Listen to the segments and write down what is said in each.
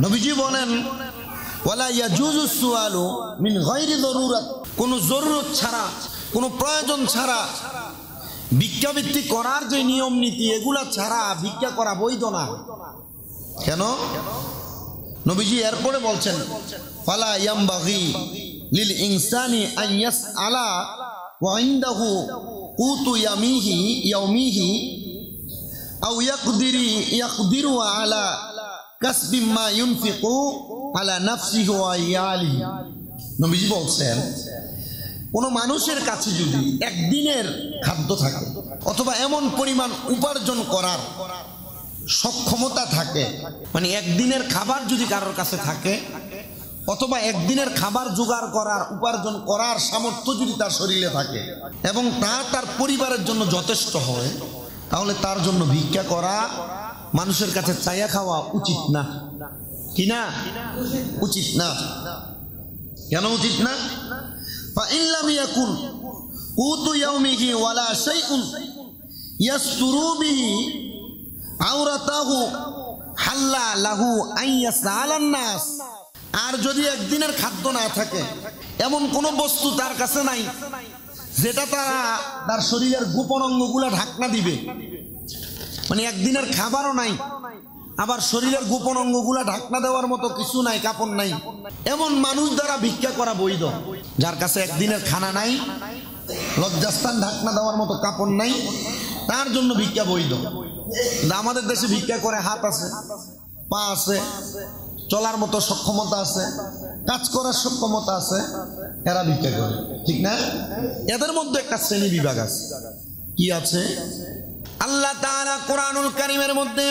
নবীজি বলেন ওয়ালা ইয়াজুজু সুআলু মিন গায়রি যরুরাত, কোনো জরুরত ছাড়া, কোনো প্রয়োজন ছাড়া ভিক্ষাবৃত্তি করার যে নিয়ম নীতি এগুলা ছাড়া ভিক্ষা করা বৈধ না। কেন? নবীজি এরপরে বলছেন ফালা ইয়ামবাগি লিল ইনসানি আন ইয়াসআলা ওয়া ইনদাহু কুতু ইয়াউমিহি আও ইয়াকদিরু আলা কাসবি মা ইউনফিকু আলা নাফসিহি ওয়া ইয়ালিহি। নবীজি বলছেন কোন মানুষের কাছে যদি একদিনের খাদ্য থাকে অথবা এমন পরিমাণ উপার্জন করার সক্ষমতা থাকে, মানে একদিনের খাবার যদি কারোর কাছে থাকে অথবা একদিনের খাবার জোগাড় করার উপার্জন করার সামর্থ্য যদি তার শরীরে থাকে এবং তা তার পরিবারের জন্য যথেষ্ট হয়, তাহলে তার জন্য ভিক্ষা করা, মানুষের কাছে চাইয়া খাওয়া উচিত না। কি না? উচিত না। কেন উচিত না? فإن لم يكن قوت يومه ولا شيء يستر به عورته حل له أن يسأل الناس। আর যদি একদিনের খাদ্য না থাকে, এমন কোন বস্তু তার কাছে নাই যেটা তার শরীরের গোপন অঙ্গগুলা ঢাকনা দিবে, মানে একদিনের খাবারও নাই আবার শরীরের গোপন অঙ্গগুলা ঢাকনা দেওয়ার মতো কিছু নাই, কাপড় নাই, এমন মানুষ দ্বারা ভিক্ষা করা বৈধ। যার কাছে একদিনের খানা নাই, লজ্জাস্থান ঢাকনা দেওয়ার মতো কাপড় নাই, তার জন্য ভিক্ষা বৈধ। আমাদের দেশে ভিক্ষা করে হাত আছে, পা আছে, চলার মতো সক্ষমতা আছে, কাজ করার সক্ষমতা আছে, এরা ভিক্ষা করে, ঠিক না? এদের মধ্যে একটা শ্রেণী বিভাগ আছে। কি আছে? আল্লাহ তাআলা কোরআনুল কারীমের মধ্যে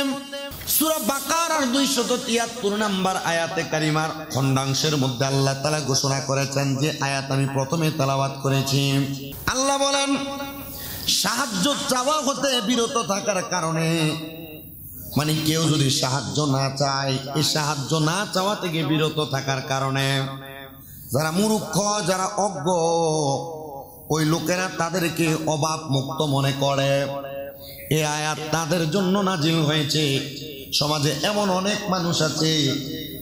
সূরা বাকারার 273 নম্বর আয়াতে কারিমার খণ্ডাংশের মধ্যে আল্লাহ তাআলা ঘোষণা করেছেন, যে আয়াত আমি প্রথমে তেলাওয়াত করেছি। আল্লাহ বলেন সাহায্য চাওয়া হতে বিরত থাকার কারণে, মানে কেউ যদি সাহায্য না চায়, এই সাহায্য না চাওয়া থেকে বিরত থাকার কারণে যারা মূর্খ, যারা অজ্ঞ, ওই লোকেরা তাদেরকে অভাব মুক্ত মনে করে, এই আয়াত তাদের জন্য নাজিল হয়েছে। সমাজে এমন অনেক মানুষ আছে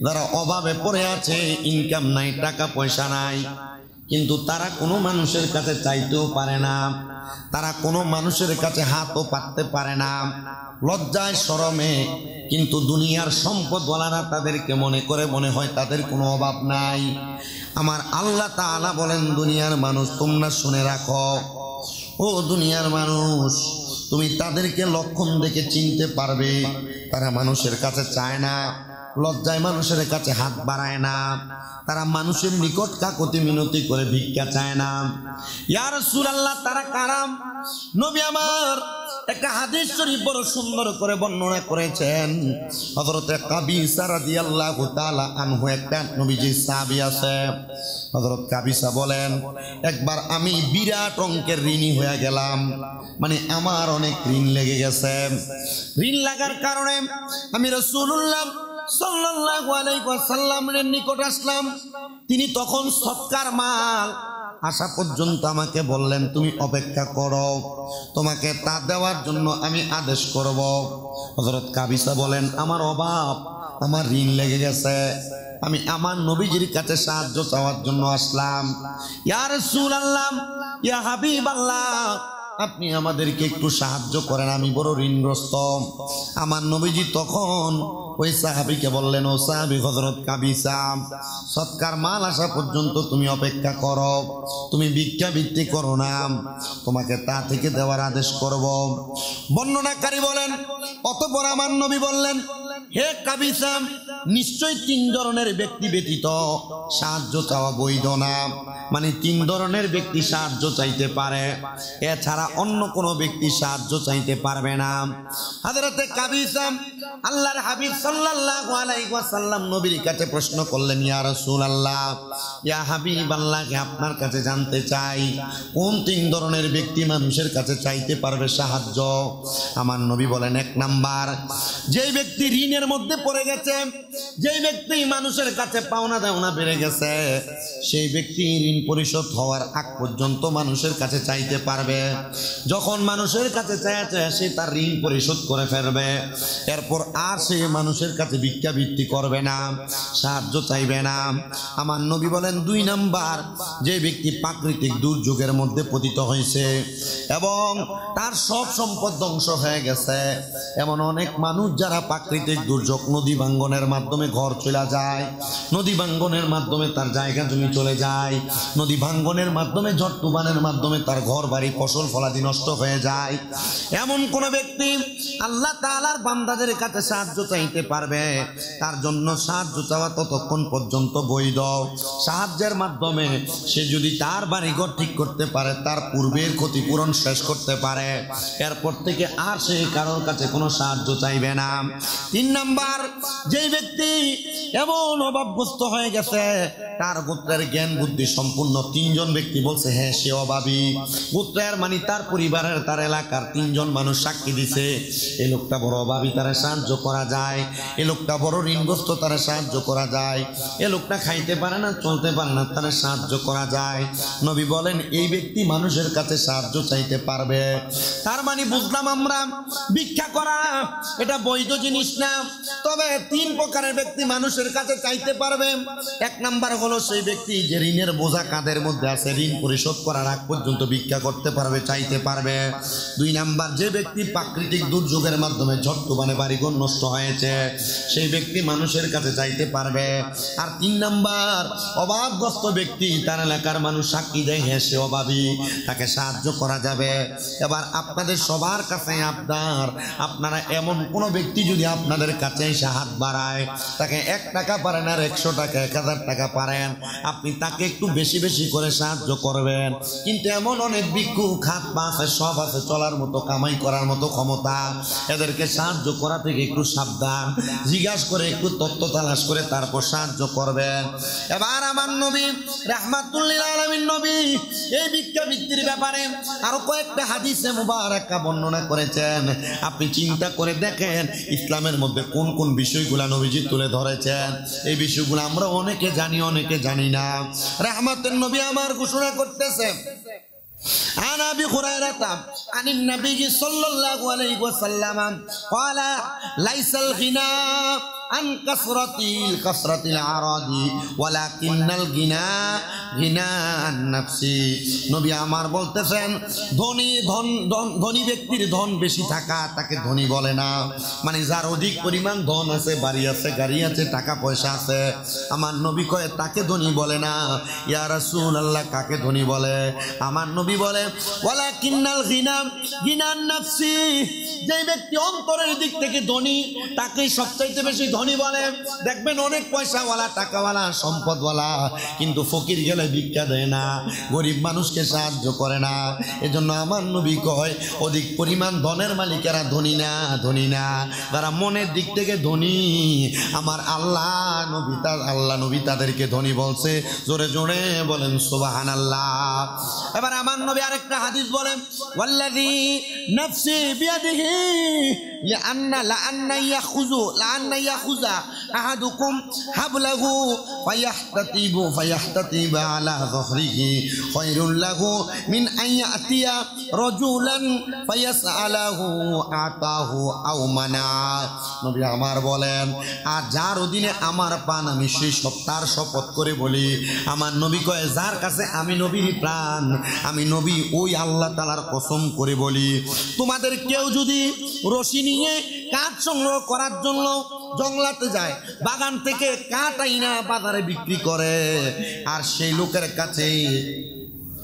যারা অভাবে পড়ে আছে, ইনকাম নাই, টাকা পয়সা নাই, কিন্তু তারা কোনো মানুষের কাছে চাইতেও পারে না, তারা কোনো মানুষের কাছে হাতও পাততে পারে না, লজ্জায় শরমে। কিন্তু দুনিয়ার সম্পদওয়ালারা তাদেরকে মনে করে, মনে হয় তাদের কোনো অভাব নাই। আমার আল্লাহ তাআলা বলেন, দুনিয়ার মানুষ তোমরা শুনে রাখো, ও দুনিয়ার মানুষ, তুমি তাদেরকে লক্ষণ দেখে চিনতে পারবে। তারা মানুষের কাছে চায় না, লজ্জায় মানুষের কাছে হাত বাড়ায় না, তারা মানুষের নিকট কাকুতি মিনতি করে ভিক্ষা চায় না। ইয়া রাসূলুল্লাহ, তারা কারা? নবী আমার একটা হাদিস শরীফ বড় সুন্দর করে বর্ণনা করেছেন। হযরতে কাবিসা রাদিয়াল্লাহু তাআলা আনহু, একটা নবীজির সাহাবী আছে। হযরত কাবিসা বলেন, একবার আমি বিরাট অঙ্কের ঋণী হয়ে গেলাম, মানে আমার অনেক ঋণ লেগে গেছে। ঋণ লাগার কারণে আমি রাসূলুল্লাহ সাল্লাল্লাহু আলাইহি ওয়াসাল্লামের নিকট আসলাম। তিনি তখন সৎকার মাল আসা পর্যন্ত আমাকে বললেন, তুমি অপেক্ষা করো, তোমাকে তা দেওয়ার জন্য আমি আদেশ করব। হযরত কাবিসা বলেন, আমার অভাব, আমার ঋণ লেগে গেছে, আমি আমার নবীজির কাছে সাহায্য চাওয়ার জন্য আসলাম। ইয়া রাসূলুল্লাহ, ইয়া হাবিবাল্লাহ, আপনি আমাদেরকে একটু সাহায্য করেন, আমি বড় ঋণগ্রস্ত। আমার নবীজি তখন ওই সাহাবীকে বললেন, ও সাহাবী হযরত কাবিসা, সৎকার মাল আসা পর্যন্ত তুমি অপেক্ষা করো, তুমি ভিক্ষাবৃত্তি করো না, তোমাকে তা থেকে দেওয়ার আদেশ করব। বর্ণনাকারী বলেন, অতঃপর আমার নবী বললেন, হে কাবিসা, নিশ্চয় 3 ধরনের ব্যক্তি ব্যতীত সাহায্য চাওয়া বৈধ না, মানে 3 ধরনের ব্যক্তি সাহায্য চাইতে পারে, এছাড়া অন্য কোনো ব্যক্তি সাহায্য চাইতে পারবে না। হযরতে কাবিসা আল্লাহর হাবিব সাল্লাল্লাহু আলাইহি ওয়াসাল্লাম নবীর কাছে প্রশ্ন করলেন, ইয়া রাসূলুল্লাহ, ইয়া হাবিবাল্লাহ, আপনার কাছে জানতে চাই কোন 3 ধরনের ব্যক্তি মানুষের কাছে চাইতে পারবে সাহায্য। আমার নবী বলেন, 1 নাম্বার, যেই ব্যক্তি ঋণের মধ্যে পড়ে গেছে, যেই ব্যক্তি মানুষের কাছে পাওনা দেওনা বেড়ে গেছে, সেই ব্যক্তি ঋণ পরিশোধ হওয়ার আগ পর্যন্ত মানুষের কাছে চাইতে পারবে। যখন মানুষের কাছে চাইছে সে তার ঋণ পরিশোধ করে ফেলবে, এরপর আর সে মানুষের কাছে ভিক্ষাবৃত্তি করবে না, সাহায্য চাইবে না। আমার নবী বলেন 2 নাম্বার, যে ব্যক্তি প্রাকৃতিক দুর্যোগের মধ্যে পতিত হয়েছে এবং তার সব সম্পদ ধ্বংস হয়ে গেছে। এমন অনেক মানুষ যারা প্রাকৃতিক দুর্যোগ, নদী ভাঙ্গনের মাধ্যমে ঘর চলে যায়, নদী ভাঙ্গনের মাধ্যমে তার জায়গা জমি চলে যায়, নদী ভাঙ্গনের মাধ্যমে ঝড় তুফানের মাধ্যমে তার ঘর বাড়ি ফসল ফলাদি নষ্ট হয়ে যায়। এমন কোন ব্যক্তি আল্লাহ তাআলার বান্দাদের কাছে সাহায্য চাইতে পারবে, তার জন্য সাহায্য চাওয়া ততক্ষণ পর্যন্ত বৈধ। সাহায্যের মাধ্যমে সে যদি তার বাড়িঘর ঠিক করতে পারে, তার পূর্বের ক্ষতিপূরণ শেষ করতে পারে, এরপর থেকে আর সে কারোর কাছে কোনো সাহায্য চাইবে না। 3 নাম্বার, যেই ব্যক্তি এমন অভাবগ্রস্ত হয়ে গেছে, তার গোত্রের জ্ঞান বুদ্ধি সম্পূর্ণ 3 জন ব্যক্তি বলছে হ্যাঁ সে অভাবী। গোত্রের মানে তার পরিবারের, তার এলাকার 3 জন মানুষ সাক্ষী দিছে এই লোকটা বড় অভাবী, তারা সাহায্য করা যায়। এই লোকটা বড় ঋণগ্রস্ত, তারা সাহায্য করা যায়। এই লোকটা খাইতে পারে না, চলতে পারে না, তারা সাহায্য করা যায়। নবী বলেন এই ব্যক্তি মানুষের কাছে সাহায্য চাইতে পারবে। তার মানে বুঝলাম আমরা ভিক্ষা করা এটা বৈধ জিনিস না, তবে 3 প্রকারের ব্যক্তি মানুষের কাছে চাইতে পারবে। 1 নাম্বার হলো সেই ব্যক্তি যে ঋণের বোঝা কাঁধের মধ্যে আছে, ঋণ পরিশোধ করার আগ পর্যন্ত ভিক্ষা করতে পারবে, চাইতে পারবে। 2 নাম্বার, যে ব্যক্তি প্রাকৃতিক দুর্যোগের মাধ্যমে ঝড় তুফানে বাড়িঘর নষ্ট হয়েছে, সেই ব্যক্তি মানুষের কাছে চাইতে পারবে। আর 3 নাম্বার, অভাবগ্রস্ত ব্যক্তি, তার এলাকার মানুষ সাক্ষী দেয় হ্যাঁ সে অভাবী, তাকে সাহায্য করা যাবে। এবার আপনাদের সবার কাছে আপনারা এমন কোন ব্যক্তি যদি আপনাদের কাছে এসে হাত বাড়ায়, তাকে 1 টাকা পারেন আর 100 টাকা 1000 টাকা পারেন, আপনি তাকে একটু বেশি বেশি করে সাহায্য করবেন। কিন্তু এমন অনেক ভিক্ষুক হাত পা আছে, সব আছে, চলার মতো কামাই করার মতো ক্ষমতা, এদেরকে সাহায্য করা থেকে একটু সাবধান, জিজ্ঞাসা করে একটু তথ্য তালাশ করে তারপর সাহায্য করবেন। এবার আমার নবী রাহমাতুল লিল আলামিন নবী এই ভিক্ষাবৃত্তির ব্যাপারে আরো কয়েকটা হাদিসে মুবারাকা বর্ণনা করেছেন। আপনি চিন্তা করে দেখেন ইসলামের মধ্যে কোন কোন বিষয়গুলো নবীজি তুলে ধরেছেন। এই বিষয়গুলো আমরা অনেকে জানি, অনেকে জানি না। রাহমাতুন নবী আমার ঘোষণা করতেছেন, عن أبي هريرة عن النبي صلى الله عليه وسلم قال ليس الغنى عن كثرة الأعراض ولكن الغنى غنى النفس। নবী আমার বলতেছেন ধনী ব্যক্তির ধন বেশি থাকা তাকে ধনী বলে না। মানে যার অধিক পরিমাণ ধন আছে, বাড়ি আছে, গাড়ি আছে, টাকা পয়সা আছে, আমার নবী কয় তাকে ধনী বলে না। ইয়া রাসূলুল্লাহ কাকে ধনী বলে? আমার নবী বলে ওয়ালাকিন্নাল গিনা গিনান নাফসি, যে ব্যক্তি অন্তরের দিক থেকে ধনী তাকে সবচাইতে বেশি ধনী বলে। দেখবেন অনেক পয়সাওয়ালা, টাকাওয়ালা, সম্পদওয়ালা, কিন্তু ফকির গেলে ভিক্ষা দেয় না, গরিব মানুষকে সাহায্য করে না। এজন্য আমার নবী কয় অধিক পরিমাণ ধনের মালিকেরা ধনী না, ধনী না। যারা মনের দিক থেকে ধনী, আমার আল্লাহ নবী তাদেরকে ধনী বলছে। জোরে জোরে বলেন সুবহানাল্লাহ। এবার আমার নবী আরেকটা হাদিস বলেন, ওয়াল্লাযী নাফসি বিয়াদিহি লাআন্না ইয়াখুযা আহাদুকুম হাবলাহু ফায়াহতাতিবা আলা যহরিহি খায়রুল লাহু মিন আন ইয়াতিয়া রাজুলান ফায়াসআলাহু আতাহু আও মানা। নবী আমার বলেন, আর যার অধীনে আমার প্রাণ, আমি সেই সত্তার শপথ করে বলি, আমার নবী কয় যার কাছে আমি নবীর প্রাণ, আমি নবী ওই আল্লাহ তাআলার কসম করে বলি, তোমাদের কেউ যদি রশি নিয়ে কাঠ সংগ্রহ করার জন্য জঙ্গলাতে যায়, বাগান থেকে কাঠ আইনা বাজারে বিক্রি করে, আর সেই লোকের কাছে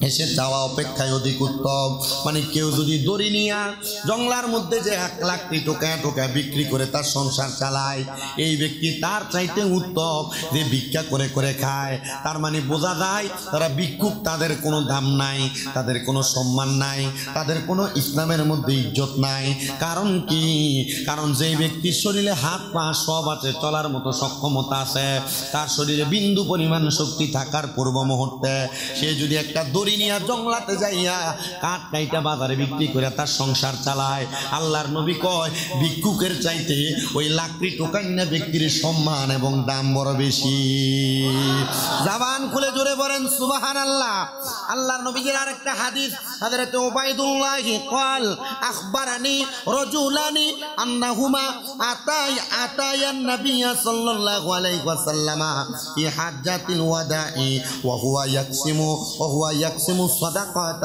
এসে যাওয়া অপেক্ষায় অধিক উত্তম। মানে কেউ যদি দড়ি নিয়ে জঙ্গলার মধ্যে যে 1 লাখটি টোকা বিক্রি করে তার সংসার চালায়, এই ব্যক্তি তার চাইতে উত্তম যে ভিক্ষা করে করে খায়। তার মানে বোঝা যায় তারা ভিক্ষুক, তাদের কোনো দাম নাই, তাদের কোনো সম্মান নাই, তাদের কোনো ইসলামের মধ্যে ইজ্জত নাই। কারণ কি? কারণ যেই ব্যক্তির শরীরে হাত পা সব আছে, চলার মতো সক্ষমতা আছে, তার শরীরে বিন্দু পরিমাণ শক্তি থাকার পূর্ব মুহূর্তে সে যদি একটা ছুরি নিয়ে জঙ্গলাতে যাইয়া কাঠ কাইটা বাজারে বিক্রি করে তার সংসার চালায়। আল্লাহর নবী কয় ভিক্ষুকের চাইতে ওই লাকড়ি টোকাইনা ব্যক্তির সম্মান এবং দাম বড় বেশি। জবান খুলে জোরে বলেন সুবহানাল্লাহ। আল্লাহর নবীর আরেকটা হাদিস, হযরত উবাইদুল্লাহ قال اخبرني رجلان انهما اتيا النبي صلى الله عليه وسلم في حجة الوداع وهو يقسم الصدقة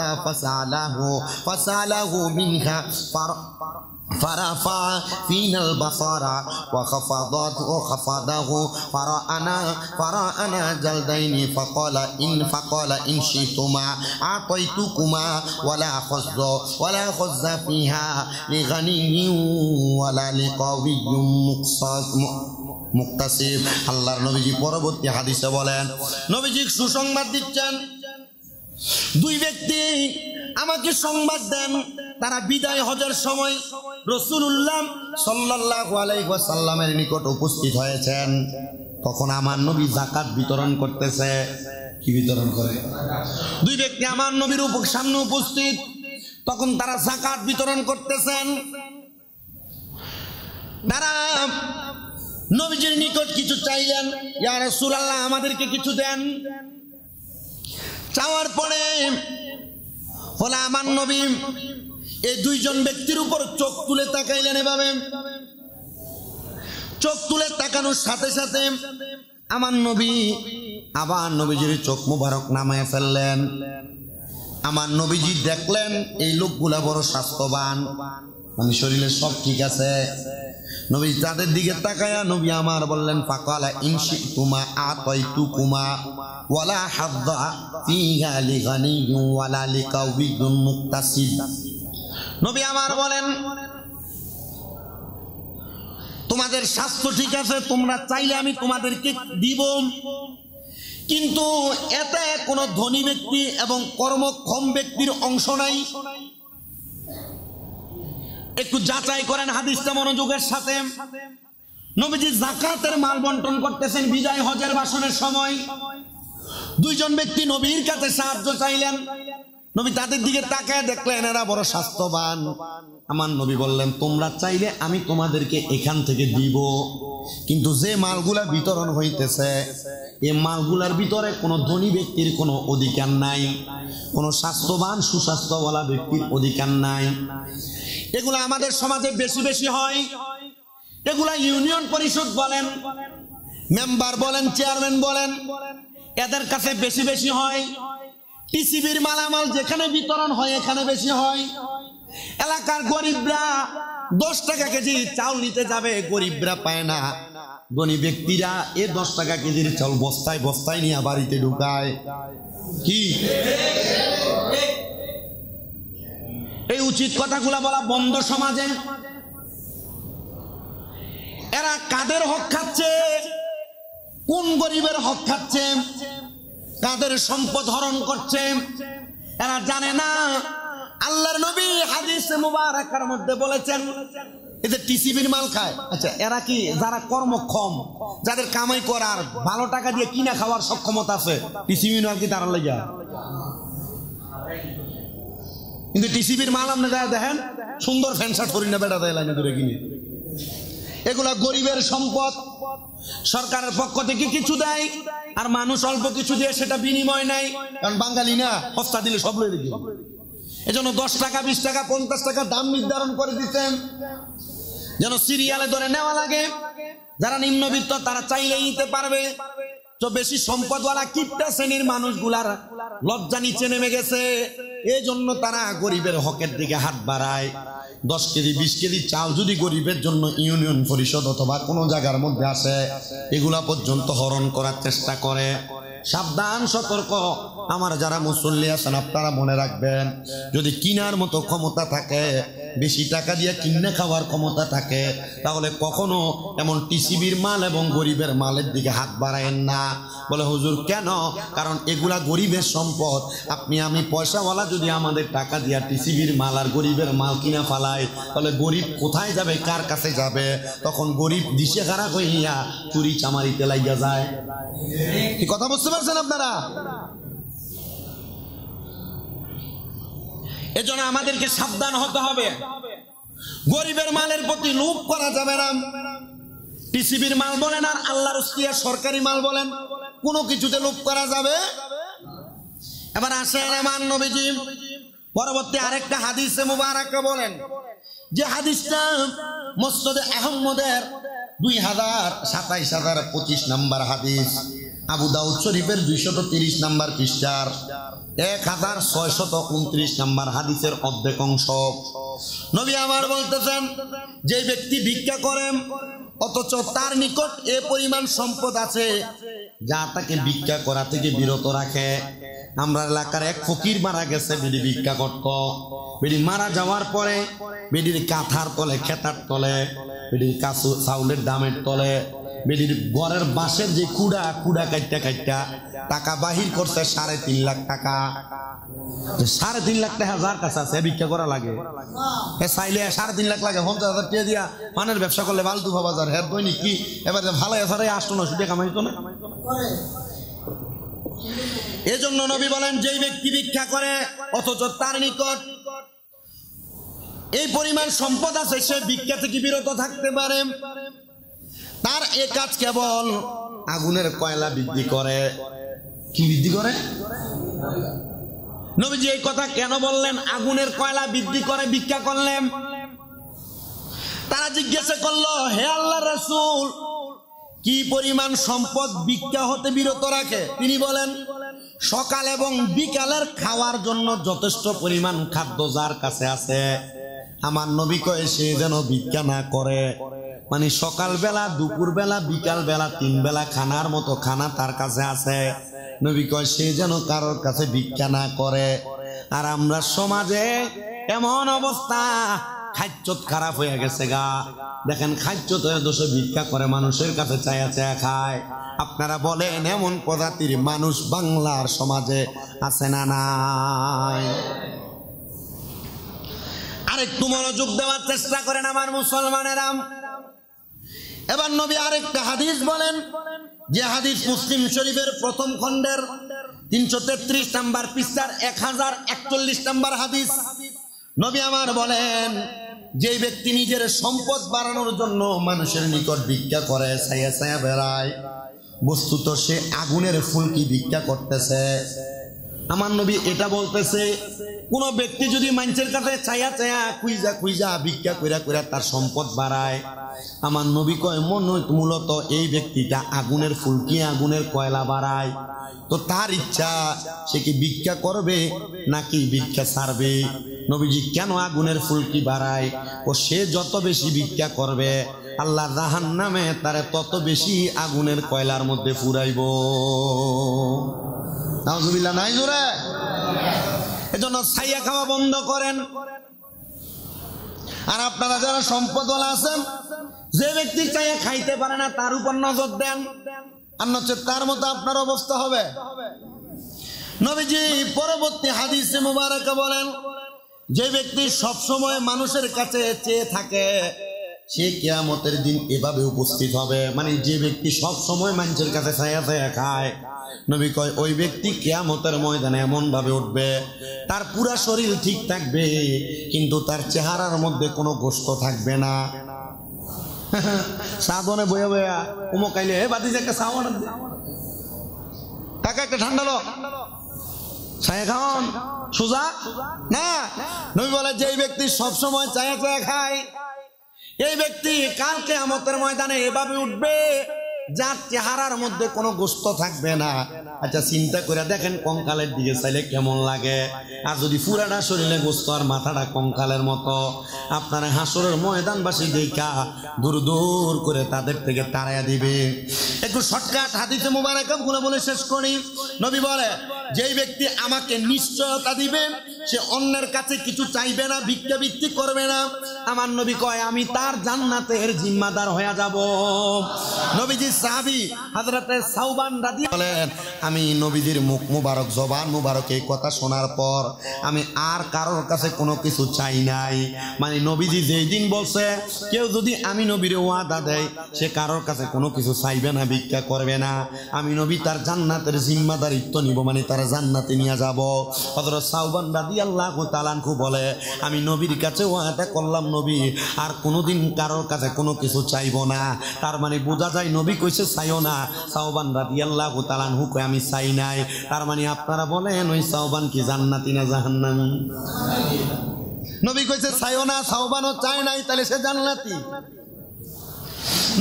فسأله منها فرفع فينا البصر وخفضه فرأنا جلدين فقال إن شئتما أعطيتكما ولا خز فيها لغني ولا لقوي মুক্তাসিব। আল্লাহর নবীজি পরবর্তী হাদিসে বলেন, নবীজি সুসংবাদ দিচ্ছেন, দুই ব্যক্তি আমাকে সংবাদ দেন, তারা বিদায় হজের সময় রাসূলুল্লাহ সাল্লাল্লাহু আলাইহি ওয়াসাল্লামের নিকট উপস্থিত হয়েছেন। তখন আমার নবী যাকাত বিতরণ করতেছে। কি বিতরণ করে? দুই ব্যক্তি আমার নবীর সামনে উপস্থিত, তখন তারা যাকাত বিতরণ করতেছেন। তারা নবীজির নিকট কিছু চাইলেন, ইয়া রাসূলুল্লাহ আমাদেরকে কিছু দেন। চাওয়ার পরে বলে আমার নবী এই দুইজন ব্যক্তির উপর চোখ তুলে তাকাইলেন। এভাবে চোখ তুলে তাকানোর সাথে সাথে আমার নবী আবার নবীজির চোখ মুবারক নামায় ফেললেন। আমার নবীজি দেখলেন এই লোকগুলা বড় স্বাস্থ্যবান, মানে শরীরে সব ঠিক আছে। নবী তাদের দিকে তাকায়া নবী আমার বললেন, ফাকালা ইনশিতুমা আতাইতুকুমা ওয়ালা হাদ্দা ফিহা লিগানিয়্যিন ওয়ালা লিকাউইয়্যিন মুক্তাসিব। নবী আমার বলেন, তোমাদের স্বাস্থ্য ঠিক আছে, তোমরা চাইলে আমি তোমাদেরকে দিব, কিন্তু এতে কোনো ধনী ব্যক্তি এবং কর্মক্ষম ব্যক্তির অংশ নাই। একটু যাচাই করেন হাদিসটা মনোযোগের সাথে। নবীজি যাকাতের মাল বন্টন করতেছেন বিদায় হজের ভাষণের সময়। দুইজন ব্যক্তি নবীর কাছে সাহায্য চাইলেন। নবী তাদের দিকে তাকায় দেখলেন এরা বড় স্বাস্থ্যবান। আমার নবী বললেন, তোমরা চাইলে আমি তোমাদেরকে এখান থেকে দিব, কিন্তু যে মালগুলা বিতরণ হইতেছে এই মালগুলার ভিতরে কোনো ধনী ব্যক্তির কোনো অধিকার নাই, কোনো স্বাস্থ্যবান সুস্বাস্থ্যওয়ালা ব্যক্তির অধিকার নাই। এগুলা আমাদের সমাজে বেশি বেশি হয়। এগুলা ইউনিয়ন পরিষদ বলেন, মেম্বার বলেন, চেয়ারম্যান বলেন, এদের কাছে বেশি বেশি হয়। টিসিবির মালামাল যেখানে বিতরণ হয় এখানে বেশি হয়। এলাকার গরিবরা 10 টাকা কেজি চাউল নিতে যাবে, গরিবরা পায় না। ধনী ব্যক্তিরা এই 10 টাকা কেজির চাউল বস্তায় বস্তায় নিয়ে বাড়িতে ঢুকায়। কি এই উচিত কথাগুলা বলা বন্ধ সমাজে। এরা কাদের হক খাচ্ছে, কোন গরিবের হক খাচ্ছে, কাদের সম্পদ হরণ করছে এরা জানে না। আল্লাহর নবী হাদিসে মুবারাকার মধ্যে বলেছেন এদের টিসিবির মাল খায়। আচ্ছা, এরা কি যারা কর্মক্ষম, যাদের কামাই করার ভালো টাকা দিয়ে কিনা খাওয়ার সক্ষমতা আছে, টিসিবির মাল কি তারা লাগা? কিন্তু টিসিবির মাল আপনি দেখেন সুন্দর ফ্যান শার্ট পরি না বেটা দেয় লাইনে ধরে কিনে। এগুলা গরিবের সম্পদ, সরকারের পক্ষ থেকে কিছু দেয় আর মানুষ অল্প কিছু দিয়ে সেটা বিনিময় নাই। কারণ বাঙালি না, সস্তা দিলে সব লয়ে দেখি। এজন্য 10 টাকা 20 টাকা 50 টাকা দাম নির্ধারণ করে দিচ্ছেন যেন সিরিয়ালে ধরে নেওয়া লাগে। যারা নিম্নবিত্ত তারা চাইলেই নিতে পারবে। তো বেশি সম্পদওয়ালা কিপটা শ্রেণীর মানুষগুলার লজ্জা নিচে নেমে গেছে, এই জন্য তারা গরিবের হকের দিকে হাত বাড়ায়। 10 কেজি 20 কেজি চাল যদি গরিবের জন্য ইউনিয়ন পরিষদ অথবা কোনো জায়গার মধ্যে আসে, এগুলা পর্যন্ত হরণ করার চেষ্টা করে। সাবধান, সতর্ক। আমার যারা মুসল্লি আছেন আপনারা মনে রাখবেন, যদি কিনার মতো ক্ষমতা থাকে, বেশি টাকা দিয়ে কিনে খাওয়ার ক্ষমতা থাকে, তাহলে কখনো এমন টিসিবির মাল এবং গরিবের মালের দিকে হাত বাড়ায়েন না। বলে হুজুর কেন? কারণ এগুলা গরিবের সম্পদ। আপনি আমি পয়সাওয়ালা যদি আমাদের টাকা দিয়া টিসিবির মাল আর গরিবের মাল কিনা ফালাই, তাহলে গরিব কোথায় যাবে, কার কাছে যাবে? তখন গরিব দিশে খারাপ হইয়া চুরি চামারিতে লাগিয়া যায়। কি কথা বুঝতে পারছেন আপনারা? এজন্য আমাদেরকে সাবধান হতে হবে। গরিবের মালের প্রতি লোভ করা যাবে না। টিসিবির মাল বলেন আর আল্লাহর উস্তিয়া সরকারি মাল বলেন, কোনো কিছুতে লোভ করা যাবে। এবার আসেন আমার নবীজি পরবর্তী আরেকটা হাদিসে মুবারাকা বলেন, যে হাদিসটা মুসনাদে আহমদের 2027,25 নম্বর হাদিস, আবু দাউদ শরীফের 230 নম্বর পৃষ্ঠার 1629 নম্বর হাদিসের অর্ধেক অংশ। নবী আমার বলতেছেন, যে ব্যক্তি ভিক্ষা করেন অথচ তার নিকট এ পরিমাণ সম্পদ আছে যা তাকে ভিক্ষা করা থেকে বিরত রাখে। আমরা এলাকার এক ফকির মারা গেছে, বেডি ভিক্ষা করত। বেডি মারা যাওয়ার পরে বেডির কাঁথার তলে, খেতার তলে, বেডির চাউলের দামের তলে, বেডির ঘরের বাঁশের যে কুড়া কাইটা টাকা বাহির করছে 3.5 লাখ টাকা। 3.5 লাখ টাকা যার কাছে আছে ভিক্ষা করা লাগে, চাইলে 3.5 লাখ লাগে। 50,000 টাকা দিয়া পানের ব্যবসা করলে বালতু বাজার হের দৈনিক কি এবার ভালো এছাড়াই 800-900 টাকা কামাইত না। এজন্য নবী বলেন, যেই ব্যক্তি ভিক্ষা করে অথচ তার নিকট এই পরিমাণ সম্পদ আছে, সে ভিক্ষা থেকে বিরত থাকতে পারে। তার এ কাজ কেবল আগুনের কয়লা বৃদ্ধি করে। কি বৃদ্ধি করে? নবীজি এই কথা কেন বললেন? আগুনের কয়লা বৃদ্ধি করে ভিক্ষা করলেন। তারা জিজ্ঞাসা করলো, হে আল্লাহর রাসূল, কি পরিমাণ সম্পদ ভিক্ষা হতে বিরত রাখে? তিনি বলেন, সকাল এবং বিকালের খাওয়ার জন্য যথেষ্ট পরিমাণ খাদ্য যার কাছে আছে, আমার নবী কয় সে যেন ভিক্ষা না করে। মানে সকালবেলা, দুপুরবেলা, বিকালবেলা 3 বেলা খানার মতো খানা তার কাছে আছে। নবী কয় সে যেন কারোর কাছে ভিক্ষা না করে। আর আমরা সমাজে এমন অবস্থা, খাদ্যত খারাপ হয়ে গেছে গা। দেখেন খাদ্যত দোষে ভিক্ষা করে, মানুষের কাছে চায়া চায়া খায়। আপনারা বলেন এমন প্রজাতির মানুষ বাংলার সমাজে আছে না নাই? আরেকটু মনোযোগ দেওয়ার চেষ্টা করেন আমার মুসলমানেরা। এবার নবী আরেকটা হাদিস বলেন, যে হাদিস মুসলিম শরীফের প্রথম খণ্ডের 333 নম্বর পৃষ্ঠার 1041 নম্বর হাদিস। নবী আমার বলেন, যে ব্যক্তি নিজের সম্পদ বাড়ানোর জন্য মানুষের নিকট ভিক্ষা করে, ছায়া ছায়া বেড়ায়, বস্তুত সে আগুনের ফুলকি ভিক্ষা করতেছে। আমার নবী এটা বলতেছে, কোন ব্যক্তি যদি মানুষের কাছে ছায়া ছায়া খুইজা ভিক্ষা কইরা তার সম্পদ বাড়ায়, আমার নবী কয় মূলত এই ব্যক্তিটা আগুনের ফুলকি, আগুনের কয়লা বাড়ায়। তো তার ইচ্ছা সে কি ভিক্ষা করবে নাকি ভিক্ষা ছাড়বে। নবীজি কেন আগুনের ফুলকি বাড়ায়? ও সে যত বেশি ভিক্ষা করবে আল্লাহ জাহান্নামে তারে তত বেশি আগুনের কয়লার মধ্যে পুরাইব। নাউজুবিল্লাহ নাই জোরে? এজন্য ছাইয়া খাওয়া বন্ধ করেন। আর আপনারা যারা সম্পদওয়ালা আছেন, যে ব্যক্তি ছাইয়া খাইতে পারে না তার উপর নজর দেন, আর নচেত তার মতো আপনার অবস্থা হবে। নবীজি পরবর্তী হাদিসে মুবারাকা বলেন, যে ব্যক্তি সব সময় মানুষের কাছে চেয়ে থাকে সে কিয়ামতের দিন এভাবে উপস্থিত হবে। মানে যে ব্যক্তি সব সময় মানুষের কাছে ছায়া ছায়া খায়, নবী কয় ওই ব্যক্তি কিয়ামতের ময়দানে এমন ভাবে উঠবে, তার পুরা শরীর ঠিক থাকবে কিন্তু তার চেহারার মধ্যে কোনো গোশত থাকবে না। সাধনে বইয়া বইয়া উমুক আইলে বাতিজা একটা চা অর্ডার দে, কাকা একটা ঠান্ডা লো, ছায়া খাওয়ান সোজা না। নবী বলে, যে ব্যক্তি সবসময় ছায়া ছায়া খায় এই ব্যক্তি কাল কিয়ামতের ময়দানে এভাবে উঠবে যার চেহারার মধ্যে কোনো গোশত থাকবে না। আচ্ছা চিন্তা করে দেখেন কঙ্কালের দিকে চাইলে কেমন লাগে। আর যদি পুরাটা শরীরে গোশত আর মাথাটা কঙ্কালের মতো, আপনারা হাসরের ময়দানবাসী দেখা দূর দূর করে তাদের থেকে তাড়াইয়া দিবে। একটু শর্টকাট হাদিসে মুবারাকা বলে শেষ করি। নবী বলে, যেই ব্যক্তি আমাকে নিশ্চয়তা দিবে সে অন্যের কাছে কিছু চাইবে না, ভিক্ষাবৃত্তি করবে না, আমার নবী কয় আমি তার জান্নাতের জিম্মাদার হয়ে যাব। নবীজি সাহাবী হযরতে সাওবান রাদিয়াল্লাহু বলেন, আমি নবীজির মুখ মুবারক, জবান মুবারক এই কথা শোনার পর আমি আর কারোর কাছে কোনো কিছু চাই নাই। মানে নবীজি যেই দিন বলছে কেউ যদি আমি নবীর ওয়াদা দেয় সে কারোর কাছে কোনো কিছু চাইবে না, ভিক্ষা করবে না, আমি নবী তার জান্নাতের জিম্মাদারিত্ব নিব, মানে তার জান্নাতে নিয়ে যাব। হযরত সাওবান রাদিয়াল্লাহু রাদিয়াল্লাহু তাআলা আনহু বলে, আমি নবীর কাছে ওয়াদা করলাম নবী আর কোনোদিন কারোর কাছে কোনো কিছু চাইবো না। তার মানে বোঝা যায় নবী কইছে চাইও না, সাওবান রাদিয়াল্লাহু তাআলা আনহু কয় আমি চাই নাই। তার মানে আপনারা বলেন ওই সাওবান কি জান্নাতি না জাহান্নামী? নবী কইছে চাইও না, সাওবানও চায় নাই, তাহলে সে জান্নাতি।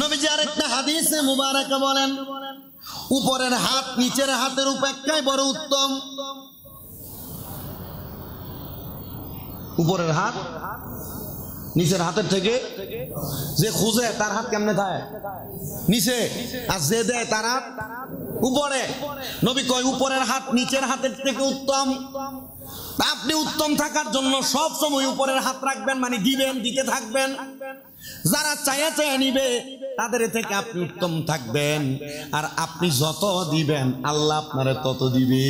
নবীজি আরেকটা হাদিসে মুবারাকা বলেন, উপরের হাত নিচের হাতের অপেক্ষায় বড় উত্তম। উপরের হাত নিচের হাতের থেকে যে খুঁজে তার হাত কেমনে থাকে নিচে, আর যে দেয় তার হাত উপরে। নবী কয় উপরের হাত নিচের হাতের থেকে উত্তম। আপনি উত্তম থাকার জন্য সব সময় উপরের হাত রাখবেন, মানে দিবেন, দিতে থাকবেন। যারা চায়া চায়া নিবে তাদের থেকে আপনি উত্তম থাকবেন, আর আপনি যত দিবেন আল্লাহ আপনারে তত দিবে।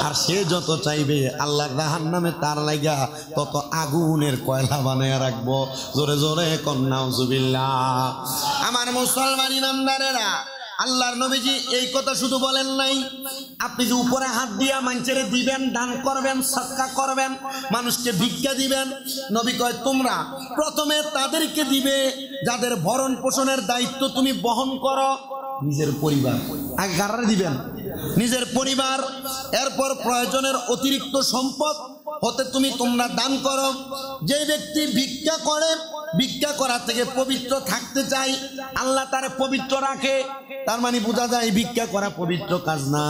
আর সে যত চাইবে আল্লাহর জাহান্নামে তার লাগা তত আগুনের কয়লা বানায় রাখবো। জোরে জোরে কন্যা নাউজুবিল্লাহ। আমার মুসলমান ইমানদারেরা, আল্লাহর নবীজি এই কথা শুধু বলেন নাই, আপনি যে উপরে হাত দিয়া মানুষের দিবেন, দান করবেন, সদকা করবেন, মানুষকে ভিক্ষা দিবেন। নবী কয় তোমরা প্রথমে তাদেরকে দিবে যাদের ভরণ পোষণের দায়িত্ব তুমি বহন করো, নিজের পরিবার আগে কারা দিবেন? নিজের পরিবার। এরপর প্রয়োজনের অতিরিক্ত সম্পদ হতে তোমরা দান করো। যে ব্যক্তি ভিক্ষা করে, ভিক্ষা করা থেকে পবিত্র থাকতে চাই, আল্লাহ তারে পবিত্র রাখে। তার মানে বোঝা যায় ভিক্ষা করা পবিত্র কাজ না,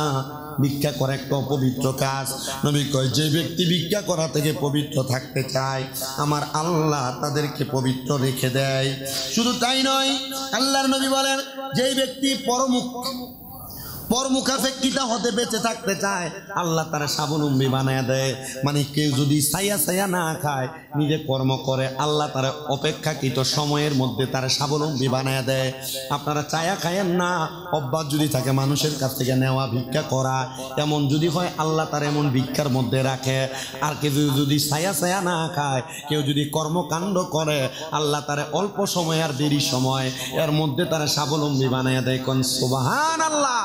ভিক্ষা করা একটা অপবিত্র কাজ। নবী কয় যে ব্যক্তি ভিক্ষা করা থেকে পবিত্র থাকতে চায় আমার আল্লাহ তাদেরকে পবিত্র রেখে দেয়। শুধু তাই নয়, আল্লাহর নবী বলেন যে ব্যক্তি পরমুখাপেক্ষিতা হতে বেঁচে থাকতে চায় আল্লাহ তারা স্বাবলম্বী বানায় দেয়। মানে কেউ যদি ছায়া না খায়, নিজে কর্ম করে, আল্লাহ তারা অপেক্ষাকৃত সময়ের মধ্যে তারা স্বাবলম্বী বানায় দেয়। আপনারা চায়া খায়েন না, অভ্যাস যদি থাকে মানুষের কাছ থেকে নেওয়া, ভিক্ষা করা, এমন যদি হয় আল্লাহ তারা এমন ভিক্ষার মধ্যে রাখে। আর কেউ যদি ছায়া না খায়, কেউ যদি কর্মকাণ্ড করে, আল্লাহ তারা অল্প সময় আর দেরি সময় এর মধ্যে তারা স্বাবলম্বী বানায় দেয়। কোন সুবহানাল্লাহ।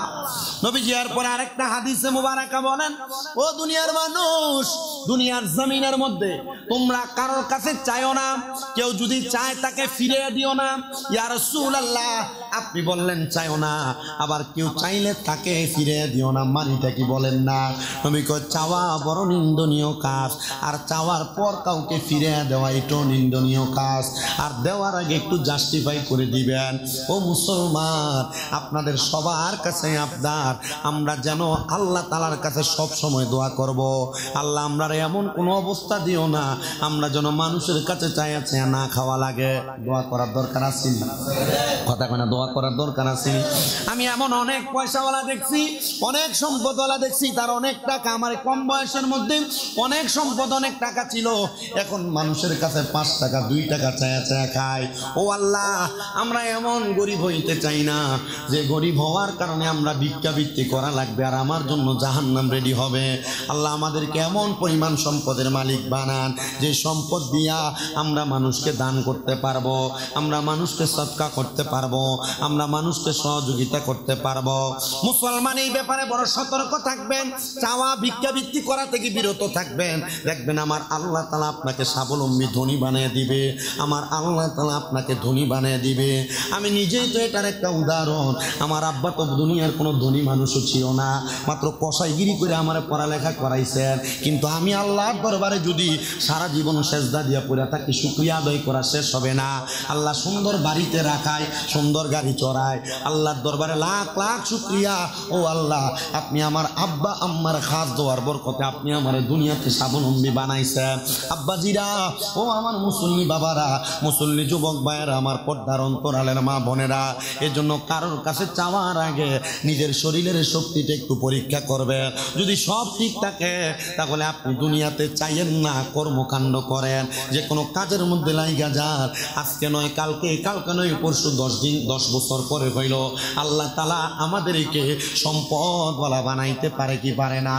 নবীজি এরপর আরেকটা হাদিসে মুবারাকা বলেন, ও দুনিয়ার মানুষ, দুনিয়ার জমিনের মধ্যে তোমরা কারোর কাছে চাইও না, কেউ যদি চায় তাকে ফিরিয়ে দিও না। ইয়া রাসূলুল্লাহ, আপনি বললেন চাইও না, আবার কেউ চাইলে তাকে ফিরিয়ে দিও না, মানিটা কি বলেন না? নবী কয় চাওয়া বড় নিন্দনীয় কাজ, আর চাওয়ার পর কাউকে ফিরিয়ে দেওয়া এটাও নিন্দনীয় কাজ। আর দেওয়ার আগে একটু জাস্টিফাই করে দিবেন। ও মুসলমান, আপনাদের সবার কাছে আপনার আমরা যেন আল্লাহ তাআলার কাছে সব সময় দোয়া করব, আল্লাহ আমরা এমন কোন অবস্থা দিও না আমরা যেন মানুষের কাছে চাইয়া চাইয়া না খাওয়া লাগে। দোয়া করার দরকার আছে, কথা কয় না, দোয়া করার দরকার আছে। আমি এমন অনেক পয়সাওয়ালা দেখছি, অনেক সম্পদওয়ালা দেখছি, তার অনেক টাকা, আমার কম বয়সের মধ্যে অনেক সম্পদ, অনেক টাকা ছিল, এখন মানুষের কাছে 5 টাকা 2 টাকা চাইয়া চাইয়া খায়। ও আল্লাহ, আমরা এমন গরিব হইতে চাই না যে গরিব হওয়ার কারণে আমরা ভিক্ষাবৃত্তি করা লাগবে আর আমার জন্য জাহান্নাম রেডি হবে। আল্লাহ আমাদেরকে এমন পরিমাণ সম্পদের মালিক বানান যে সম্পদ দিয়া আমরা মানুষকে দান করতে পারবো, আমরা মানুষকে সদকা করতে পারবো, আমরা মানুষকে সহযোগিতা করতে পারবো। মুসলমান এই ব্যাপারে বড় সতর্ক থাকবেন, চাওয়া ভিক্ষাবৃত্তি করা থেকে বিরত থাকবেন। দেখবেন আমার আল্লাহ তাআলা আপনাকে স্বাবলম্বী ধনী বানিয়ে দিবে, আমার আল্লাহ তাআলা আপনাকে ধনী বানিয়ে দিবে। আমি নিজেই তো এটার একটা উদাহরণ। আমার আব্বা তো দুনিয়ার কোনো ধনী মানুষও ছিল না, মাত্র কসাইগিরি করে আমার পড়ালেখা করাইছেন। কিন্তু আমি আল্লাহর দরবারে যদি সারা জীবন সেজদা দিয়া পড়ে থাকি, শুকরিয়া আদায় করা শেষ হবে না। আল্লাহ সুন্দর বাড়িতে রাখায়, সুন্দর গাড়ি চড়ায়, আল্লাহর দরবারে লাখ লাখ শুকরিয়া। ও আল্লাহ, আপনি আমার আব্বা আম্মার খাস দোয়ার বরকতে আপনি আমার দুনিয়াতে স্বাবলম্বী বানাইছেন। আব্বাজিরা, ও আমার মুসল্লি বাবারা, মুসল্লি যুবক ভাইয়েরা, আমার পর্দার অন্তরালের মা বোনেরা, এজন্য কারোর কাছে চাওয়ার আগে নিজের শরীরের শক্তিটা একটু পরীক্ষা করবেন। যদি সব ঠিক থাকে তাহলে আপনি দুনিয়াতে চাইয়েন না, কর্মকাণ্ড করেন, যে কোনো কাজের মধ্যে লাইগা যান। আজকে নয় কালকে, কালকে নয় পরশু, 10 দিন 10 বছর পরে হইল আল্লাহ তাআলা আমাদেরকে সম্পদওয়ালা বানাইতে পারে কি পারে না?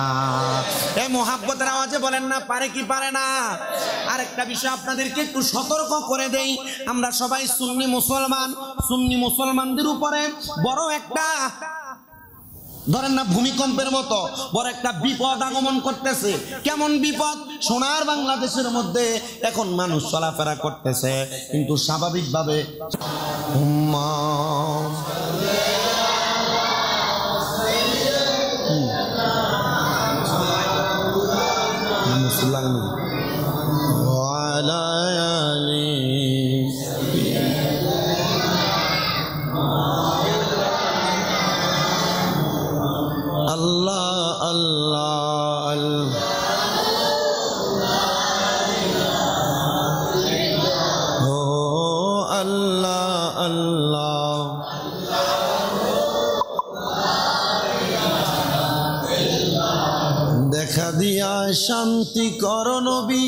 এই মোহাব্বতের আওয়াজে বলেন না, পারে কি পারে না? আরেকটা বিষয় আপনাদেরকে একটু সতর্ক করে দেই, আমরা সবাই সুন্নি মুসলমান, সুন্নি মুসলমানদের উপরে বড় একটা ধরেন না ভূমিকম্পের মতো বড় একটা বিপদ আগমন করতেছে। কেমন বিপদ? সোনার বাংলাদেশের মধ্যে এখন মানুষ চলাফেরা করতেছে, কিন্তু স্বাভাবিকভাবে দেখা দিয়া শান্তি কর নবী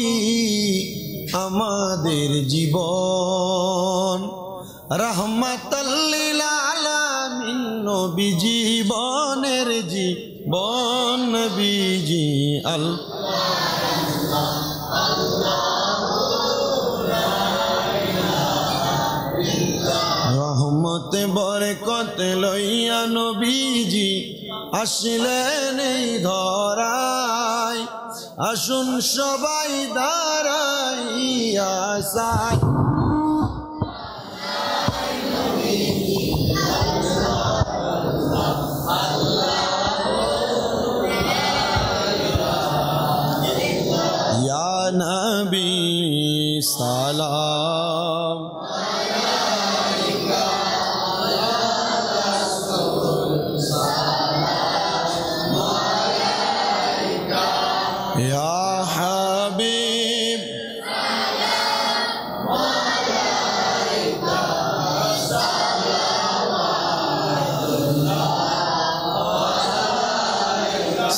আমাদের জীবন, রাহমাতাল লিল আলামিন নবী জীবনের জীবন, নবীজি রহমতে বরকত লইয়া নবীজি আসলেন এই ধরায়, আসুন সবাই দাঁড়াইয়া সাই ইয়া নবী সালাম ইয়া হাবিব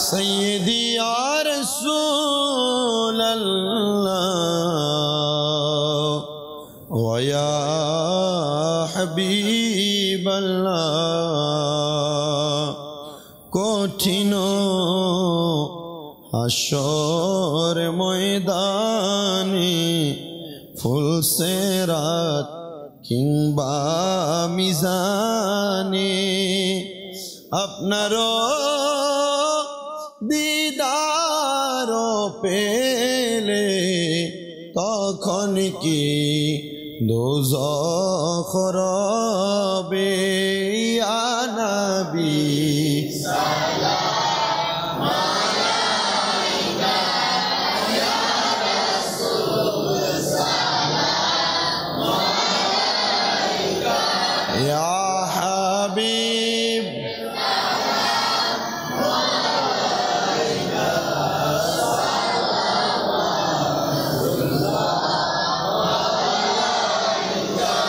সৈয়দি ইয়া রাসূলাল্লাহ ওয়া ইয়া হাবিবাল্লাহ, কঠিন হাশর ময়দানে ফুলসেরাত কিংবা মিজানে আপনার দিদার পেলে তখন কি দোজখ রবে, ইয়া নবী ইয়া হাবিব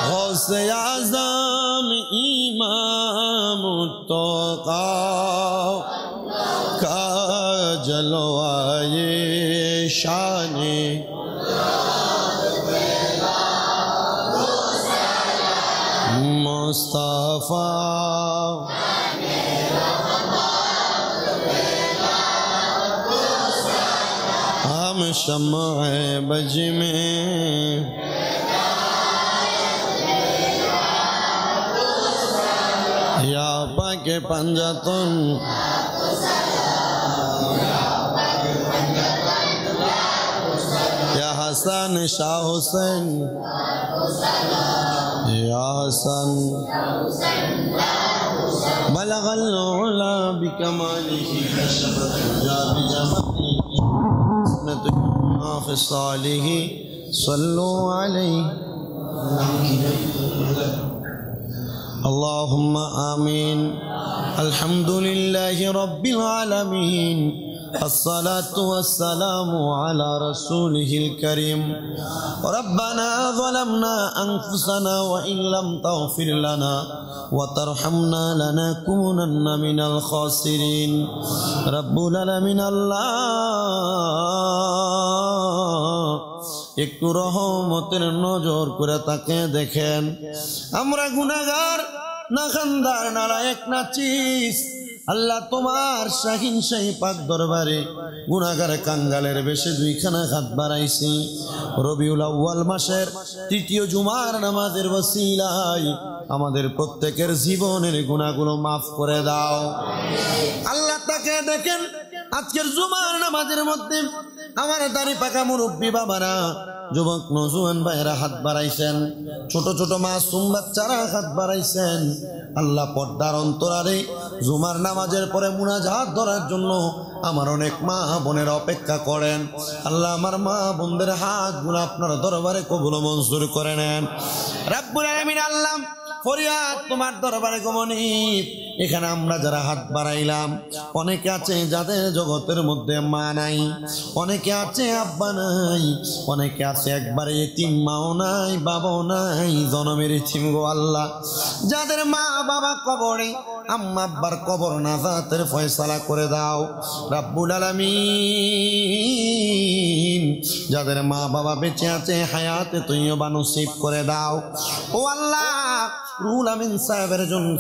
গৌসে আজম ইমাম তুকা কা জলওয়ায়ে শানে मुस्तफा हम शम्अ बज में या पाके पंजातन या हसन शाह हुसैन या हसन बलगल उला बिकमालिही कशफत हुजा बिजमालिही हसनत माफ़ि सालिही सल्लु अलैहि अल्लाहुम्मा आमीन। अल्हम्दुलिल्लाहि रब्बिल आलमीन, अस्सलातु वस्सलामु अला रसूलिहिल करीम। रब्बना ज़लमना अनफुसना व इन लम तग़फिर लना व तरहमना लनकुनन्ना मिनल खासिरीन। रब्बुल आलमीन अल्लाह একটু রহমতের নজর করে তাকে দেখেন। আমরা গুনাহগার, না খানদার, না লায়েক, না চিজ। আল্লাহ তোমার শাহিন শাহী পাক দরবারে গুনাহগার কাঙ্গালের বেশে দুইখানা হাত বাড়াইছি রবিউল আউয়াল মাসের তৃতীয় জুমার নামাজের ওসিলায় আমাদের প্রত্যেকের জীবনের গুনাহগুলো মাফ করে দাও। আল্লাহ তাকে দেখেন আজকের জুমার নামাজের মধ্যে আমার দাড়ি পাকা মুরব্বী বাবারা, যুবক নজওয়ান ভাইয়েরা হাত বাড়াইছেন, ছোট ছোট মাসুম বাচ্চারা হাত বাড়াইছেন। আল্লাহ পর্দার অন্তরালে জুমার নামাজের পরে মুনাজাত ধরার জন্য আমার অনেক মা বোনের অপেক্ষা করেন। আল্লাহ আমার মা বোনদের হাতগুলো আপনার দরবারে কবুল মঞ্জুর করে নেন রব্বুল আলামিন। আল্লাহ ফরিয়াদ তোমার দরবারে গমনি, এখানে আমরা যারা হাত বাড়াইলাম অনেকে আছে যাদের জগতের মধ্যে মা নাই, অনেকে আছে আব্বা নাই, অনেকে আছে একবারে এতিম, মাও নাই বাবাও নাই, জনমের এতিম গো আল্লাহ। যাদের মা বাবা কবরে, আম্মা আব্বার কবর নাজাতের ফয়সালা করে দাও রব্বুল আলামিন। যাদের মা বাবা বেঁচে আছে হায়াতে তৈয়বা নসিব করে দাও ও আল্লাহ। রুহুল আমিন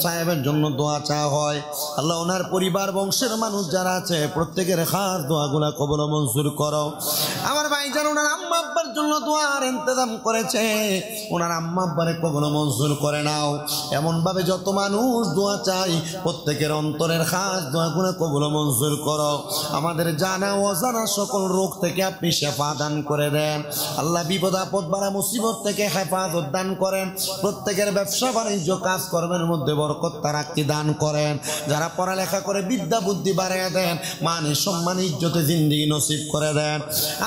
সাহেবের জন্য দোয়া চাওয়া হয়। আল্লাহ ওনার পরিবার বংশের মানুষ যারা আছে প্রত্যেকের খাস দোয়াগুলা কবুল মঞ্জুর করো। আমার ভাইজান ওনার আম্মা আব্বার জন্য দোয়ার ইন্তজাম করেছে, ওনার আম্মা আব্বারে কবুল মঞ্জুর করে নাও। এমন ভাবে যত মানুষ দোয়া চাই প্রত্যেকের অন্তরের খাস দোয়াগুলা কবুল মঞ্জুর করো। আমাদের জানা অজানা সকল রোগ থেকে আপনি শেফা দান করে দেন আল্লাহ। বিপদ আপদ বাড়া মুসিবত থেকে হেফাজত দান করেন। প্রত্যেকের ব্যবসা বাণিজ্য কাজ কর্মের মধ্যে বরকত তারাক্কি দান করেন। যারা পড়ালেখা করে বিদ্যা বুদ্ধি বাড়াইয়া দেন, মানে সম্মান ইজ্জতে জিন্দেগি নসিব করে দেন।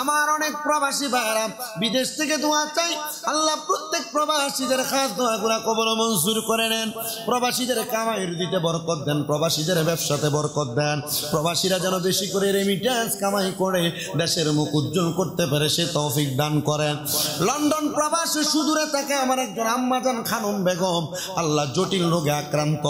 আমার অনেক প্রবাসী ভাইরা বিদেশ থেকে দোয়া চাই আল্লাহ, প্রত্যেক প্রবাসীদের খাস দোয়াগুলা কবুল মঞ্জুর করে নেন। প্রবাসীদের কামাই রুজিতে বরকত দেন, প্রবাসীদের ব্যবসাতে বরকত দেন। প্রবাসীরা যেন বেশি করে রেমিটেন্স কামাই করে দেশের মুখ উজ্জ্বল করতে পারে সে তৌফিক দান করেন। লন্ডন প্রবাসে সুদূরে থাকে আমার একজন আম্মাজান খানম বেগম, আল্লাহ জটিল রোগে আক্রান্ত,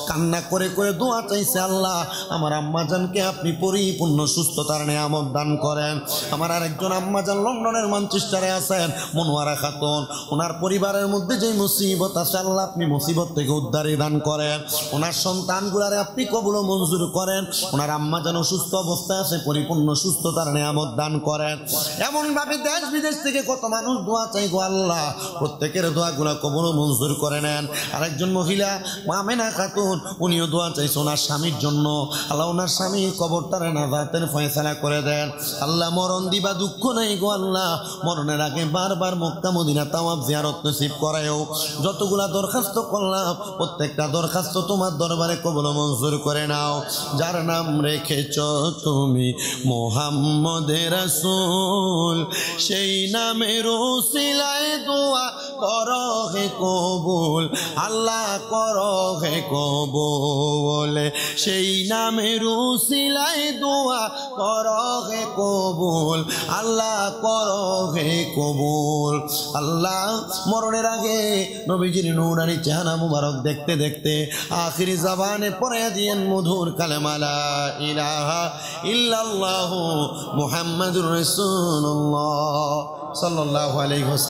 কান্না করে করে দোয়া চাইছে আল্লাহ আমার আম্মাজানকে আপনি পরিপূর্ণ সুস্থতার নিয়ামত দান করেন। আমার আরেকজন আম্মাজান লন্ডনের ম্যানচেস্টারে আছেন মনোয়ারা খাতুন, ওনার পরিবারের মধ্যে যে মুসিবত আছে আল্লাহ আপনি মুসিবত থেকে উদ্ধারে দান করেন। ওনার সন্তানগুলারে আপনি কবুল মঞ্জুর করেন। ওনার আম্মাজান অসুস্থ অবস্থায় আছে পরিপূর্ণ সুস্থতার নিয়ামত দান করেন। এমন ভাবে দেশ বিদেশ থেকে কত মানুষ দোয়া চাই গো আল্লাহ, প্রত্যেকের দোয়াগুলা কবুল মঞ্জুর করে নেন। আরেকজন মহিলা আমেনা খাতুন, উনিও দোয়া চাইছে ওনার স্বামীর জন্য, আল্লাহ ওনার স্বামী কবরটারে নাজাতের ফয়সালা করে দেন আল্লাহ। মরণ দিবা দুঃখ নেই গো আল্লাহ, মরণের আগে বারবার মক্কা মদিনা তাওয়াফ জিয়ারত নসিব করায়ও। যতগুলা দরখাস্ত করলাম প্রত্যেকটা দরখাস্ত তোমার দরবারে কবুল মঞ্জুর করে নাও। যার নাম রেখেছ তুমি মুহাম্মদে রাসূল, সেই নামের উসিলায় দোয়া করো হে কবুল আল্লাহ, করো হে কবুল। সেই নামের উসিলায় দোয়া করো হে কবুল আল্লাহ, করো হে কবুল। আল্লাহ মরণের আগে নবীজির নূরানি চেহারা মুবারক দেখতে দেখতে আখিরি জবানে পড়ে দিয়েন মধুর কালেমা লা ইলাহা ইল্লাল্লাহু মুহাম্মাদুর রাসূলুল্লাহ সাল্লাল্লাহু আলাইহি ওয়াসাল্লাম।